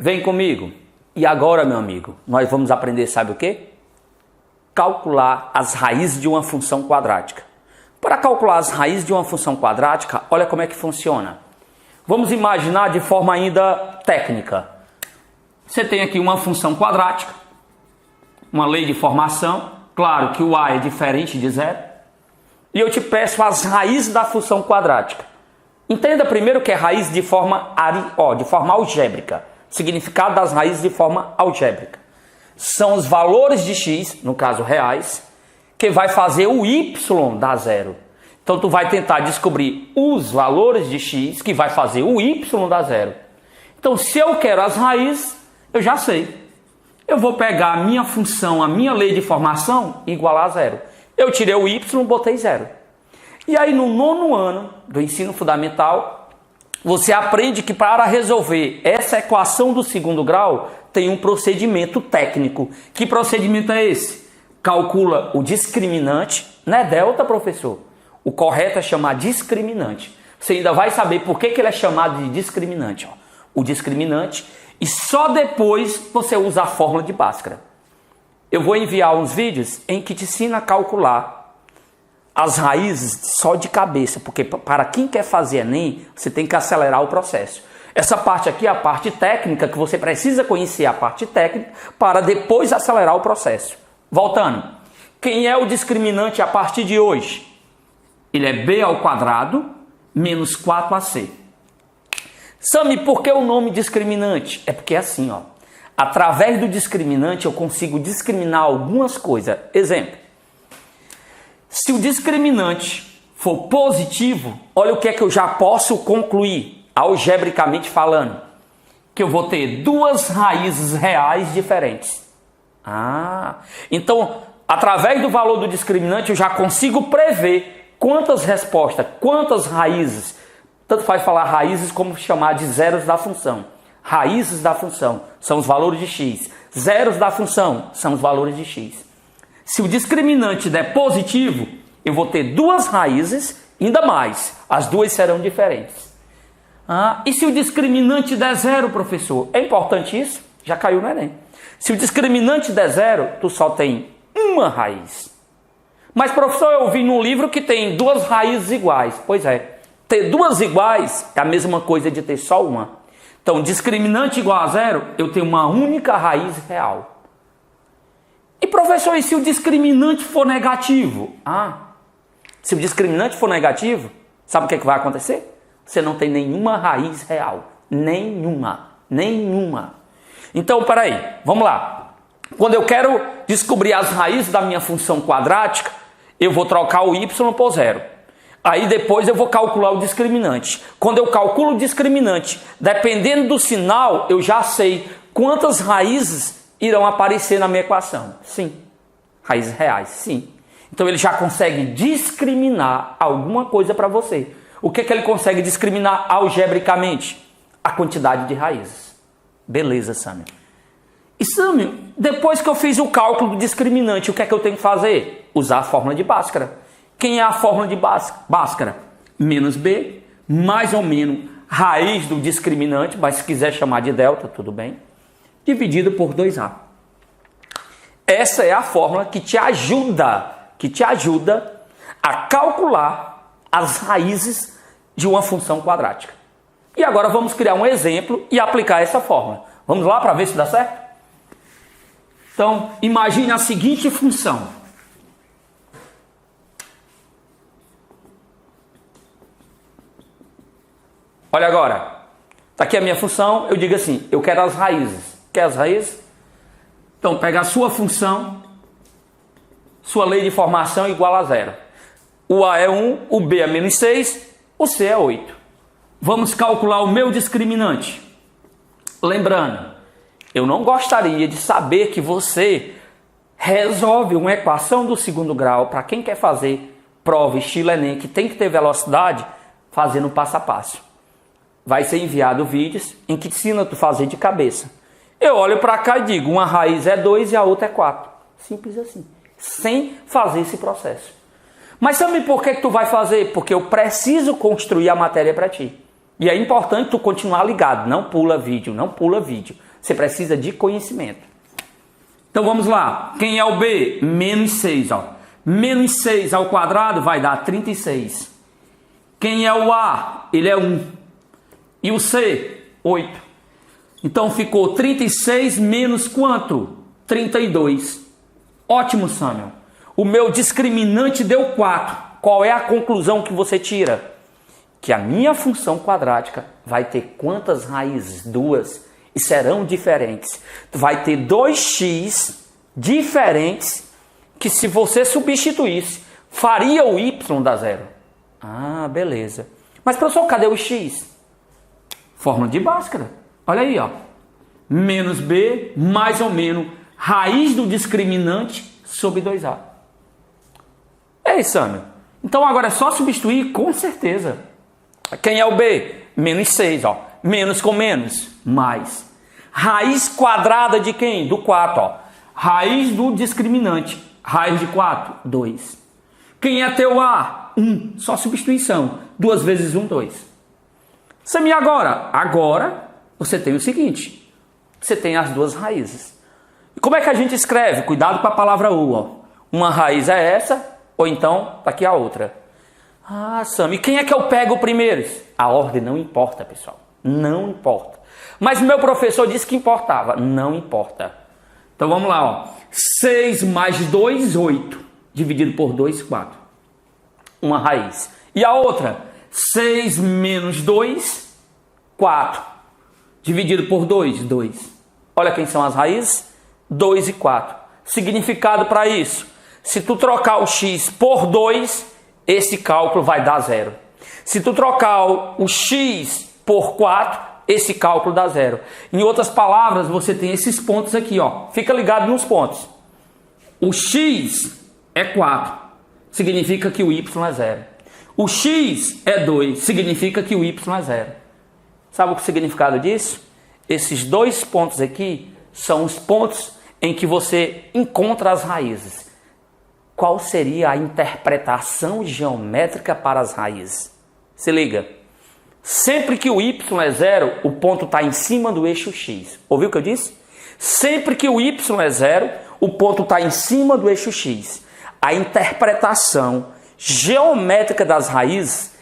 Vem comigo. E agora, meu amigo, nós vamos aprender, sabe o quê? Calcular as raízes de uma função quadrática. Para calcular as raízes de uma função quadrática, olha como é que funciona. Vamos imaginar de forma ainda técnica. Você tem aqui uma função quadrática, uma lei de formação. Claro que o A é diferente de zero. E eu te peço as raízes da função quadrática. Entenda primeiro que é raiz de forma algébrica. Significado das raízes de forma algébrica. São os valores de x, no caso reais, que vai fazer o y dar zero. Então tu vai tentar descobrir os valores de x que vai fazer o y dar zero. Então se eu quero as raízes, eu já sei. Eu vou pegar a minha função, a minha lei de formação, igualar a zero. Eu tirei o y, botei zero. E aí no 9º ano do ensino fundamental, você aprende que para resolver essa equação do segundo grau, tem um procedimento técnico. Que procedimento é esse? Calcula o discriminante, não é delta, professor? O correto é chamar discriminante. Você ainda vai saber por que ele é chamado de discriminante. O discriminante, e só depois você usa a fórmula de Bhaskara. Eu vou enviar uns vídeos em que te ensina a calcular as raízes só de cabeça, porque para quem quer fazer Enem, você tem que acelerar o processo. Essa parte aqui é a parte técnica, que você precisa conhecer a parte técnica para depois acelerar o processo. Voltando, quem é o discriminante a partir de hoje? Ele é b ao quadrado menos 4ac. Sami, por que o nome discriminante? É porque é assim, ó. Através do discriminante eu consigo discriminar algumas coisas. Exemplo. Se o discriminante for positivo, olha o que é que eu já posso concluir, algebricamente falando. Que eu vou ter duas raízes reais diferentes. Então, através do valor do discriminante, eu já consigo prever quantas respostas, quantas raízes, tanto faz falar raízes como chamar de zeros da função. Raízes da função são os valores de x. Zeros da função são os valores de x. Se o discriminante der positivo, eu vou ter duas raízes, ainda mais, as duas serão diferentes. E se o discriminante der zero, professor? É importante isso? Já caiu no Enem. Se o discriminante der zero, tu só tem uma raiz. Mas, professor, eu vi num livro que tem duas raízes iguais. Pois é, ter duas iguais é a mesma coisa de ter só uma. Então, discriminante igual a zero, eu tenho uma única raiz real. E professor, e se o discriminante for negativo? Se o discriminante for negativo, sabe o que vai acontecer? Você não tem nenhuma raiz real. Nenhuma. Então, peraí, vamos lá. Quando eu quero descobrir as raízes da minha função quadrática, eu vou trocar o y por zero. Aí depois eu vou calcular o discriminante. Quando eu calculo o discriminante, dependendo do sinal, eu já sei quantas raízes irão aparecer na minha equação. Sim. Raízes reais, sim. Então ele já consegue discriminar alguma coisa para você. O que ele consegue discriminar algebricamente? A quantidade de raízes. Beleza, Sâmio. E Sâmio, depois que eu fiz o cálculo do discriminante, o que eu tenho que fazer? Usar a fórmula de Bhaskara. Quem é a fórmula de Bhaskara? Menos b, mais ou menos raiz do discriminante, mas se quiser chamar de delta, tudo bem, dividido por 2a. Essa é a fórmula que te ajuda a calcular as raízes de uma função quadrática. E agora vamos criar um exemplo e aplicar essa fórmula. Vamos lá para ver se dá certo? Então, imagine a seguinte função. Olha agora, está aqui a minha função, eu digo assim, eu quero as raízes. Quer as raízes? Então, pega a sua função, sua lei de formação igual a zero. O A é 1, o B é menos 6, o C é 8. Vamos calcular o meu discriminante. Lembrando, eu não gostaria de saber que você resolve uma equação do segundo grau para quem quer fazer prova estilo Enem, que tem que ter velocidade, fazendo passo a passo. Vai ser enviado vídeos em que ensina tu fazer de cabeça. Eu olho para cá e digo, uma raiz é 2 e a outra é 4. Simples assim. Sem fazer esse processo. Mas sabe por que tu vai fazer? Porque eu preciso construir a matéria para ti. E é importante tu continuar ligado. Não pula vídeo, não pula vídeo. Você precisa de conhecimento. Então vamos lá. Quem é o B? Menos 6. Ó. Menos 6 ao quadrado vai dar 36. Quem é o A? Ele é 1. E o C? 8. Então ficou 36 menos quanto? 32. Ótimo, Samuel. O meu discriminante deu 4. Qual é a conclusão que você tira? Que a minha função quadrática vai ter quantas raízes? 2. E serão diferentes. Vai ter 2x diferentes que, se você substituísse, faria o y dar 0. Ah, beleza. Mas, professor, cadê o x? Fórmula de Bhaskara. Olha aí, ó. Menos b mais ou menos raiz do discriminante sobre 2a. É isso, Samuel. Então agora é só substituir com certeza. Quem é o b? Menos 6, ó. Menos com menos, mais. Raiz quadrada de quem? Do 4, ó. Raiz do discriminante. Raiz de 4, 2. Quem é teu A? 1. Só substituição. 2 vezes 1, 2. Samir, agora? Agora você tem o seguinte. Você tem as duas raízes. E como é que a gente escreve? Cuidado com a palavra U, ó. Uma raiz é essa, ou então tá aqui a outra. Ah, Samir, quem é que eu pego primeiro? A ordem não importa, pessoal. Não importa. Mas meu professor disse que importava. Não importa. Então vamos lá, ó. 6 mais 2, 8. Dividido por 2, 4. Uma raiz. E a outra? 6 menos 2, 4. Dividido por 2, 2. Olha quem são as raízes? 2 e 4. Significado para isso. Se tu trocar o x por 2, esse cálculo vai dar 0. Se tu trocar o x por 4, esse cálculo dá 0. Em outras palavras, você tem esses pontos aqui, ó. Fica ligado nos pontos. O x é 4. Significa que o y é 0. O x é 2. Significa que o y é 0. Sabe o que é o significado disso? Esses dois pontos aqui são os pontos em que você encontra as raízes. Qual seria a interpretação geométrica para as raízes? Se liga. Sempre que o y é 0, o ponto está em cima do eixo x. Ouviu o que eu disse? Sempre que o y é 0, o ponto está em cima do eixo x. A interpretação geométrica das raízes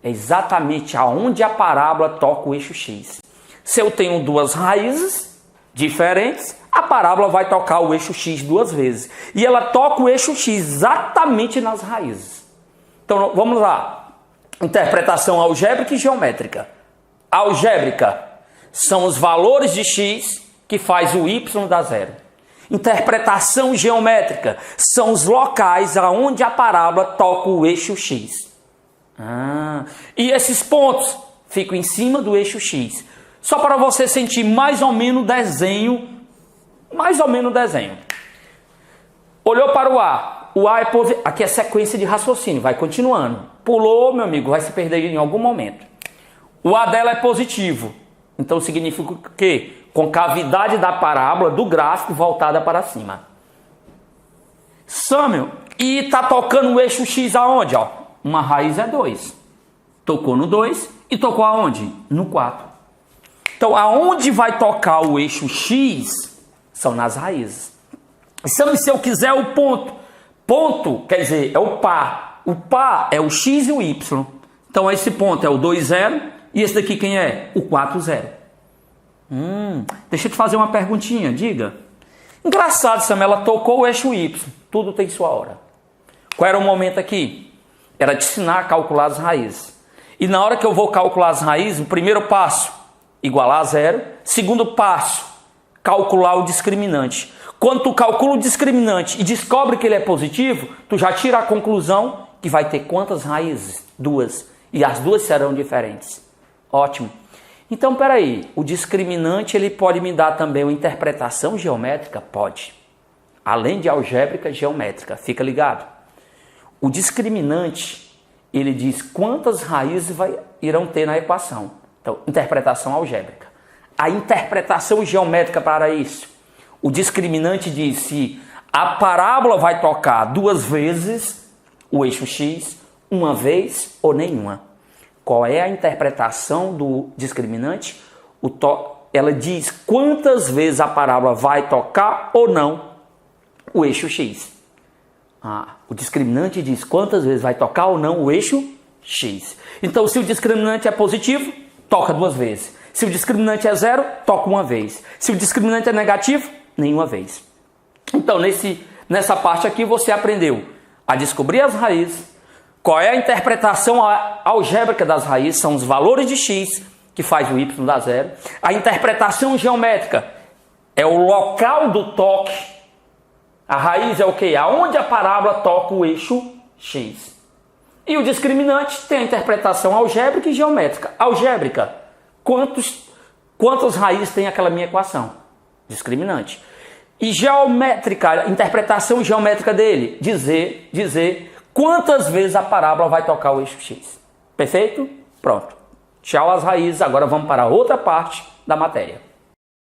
é exatamente aonde a parábola toca o eixo x. Se eu tenho duas raízes diferentes, a parábola vai tocar o eixo x 2 vezes. E ela toca o eixo x exatamente nas raízes. Então vamos lá. Interpretação algébrica e geométrica. Algébrica são os valores de x que faz o y dar 0. Interpretação geométrica são os locais aonde a parábola toca o eixo x. E esses pontos ficam em cima do eixo x. Só para você sentir mais ou menos o desenho. Olhou para o A. O A é aqui é sequência de raciocínio, vai continuando. Pulou, meu amigo, vai se perder em algum momento. O A dela é positivo. Então significa o quê? Concavidade da parábola do gráfico voltada para cima. Samuel, e está tocando o eixo x aonde? Ó? Uma raiz é 2. Tocou no 2 e tocou aonde? No 4. Então, aonde vai tocar o eixo x são nas raízes. Sabe, se eu quiser o ponto. Ponto, quer dizer, é o par. O par é o x e o y. Então, esse ponto é o 2, 0. E esse daqui quem é? O 4, 0. Deixa eu te fazer uma perguntinha, diga. Engraçado, Samuel, ela tocou o eixo y. Tudo tem sua hora. Qual era o momento aqui? Era te ensinar a calcular as raízes. E na hora que eu vou calcular as raízes, o primeiro passo, igualar a 0. Segundo passo, calcular o discriminante. Quando tu calcula o discriminante e descobre que ele é positivo, tu já tira a conclusão que vai ter quantas raízes? 2. E as duas serão diferentes. Ótimo. Então, peraí, o discriminante ele pode me dar também uma interpretação geométrica? Pode. Além de algébrica, geométrica. Fica ligado. O discriminante, ele diz quantas raízes irão ter na equação. Então, interpretação algébrica. A interpretação geométrica para isso. O discriminante diz se a parábola vai tocar 2 vezes o eixo x, uma vez ou nenhuma. Qual é a interpretação do discriminante? ela diz quantas vezes a parábola vai tocar ou não o eixo X. O discriminante diz quantas vezes vai tocar ou não o eixo X. Então, se o discriminante é positivo, toca 2 vezes. Se o discriminante é 0, toca 1 vez. Se o discriminante é negativo, nenhuma vez. Então, nessa parte aqui, você aprendeu a descobrir as raízes, qual é a interpretação algébrica das raízes, são os valores de x que faz o y dar 0. A interpretação geométrica é o local do toque. A raiz é o quê? Aonde a parábola toca o eixo x. E o discriminante tem a interpretação algébrica e geométrica. Algébrica, quantas raízes tem aquela minha equação? Discriminante. E geométrica, a interpretação geométrica dele, dizer quantas vezes a parábola vai tocar o eixo x. Perfeito? Pronto. Tchau as raízes, agora vamos para a outra parte da matéria.